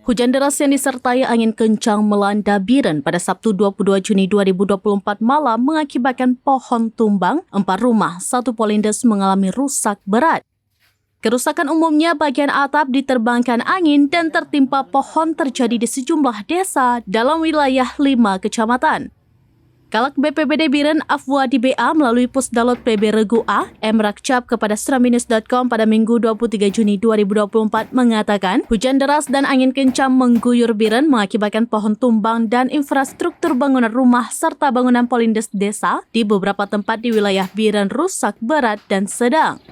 Hujan deras yang disertai angin kencang melanda Biren pada Sabtu 22 Juni 2024 malam mengakibatkan pohon tumbang, 4 rumah, 1 polindes mengalami rusak berat. Kerusakan umumnya bagian atap diterbangkan angin dan tertimpa pohon terjadi di sejumlah desa dalam wilayah 5 kecamatan. Kalak BPBD Biren Afwadi BA melalui Pusdalot PB Regu A, M. Rakcap kepada Seraminus.com pada Minggu 23 Juni 2024 mengatakan hujan deras dan angin kencang mengguyur Biren mengakibatkan pohon tumbang dan infrastruktur bangunan rumah serta bangunan polindes desa di beberapa tempat di wilayah Biren rusak berat dan sedang.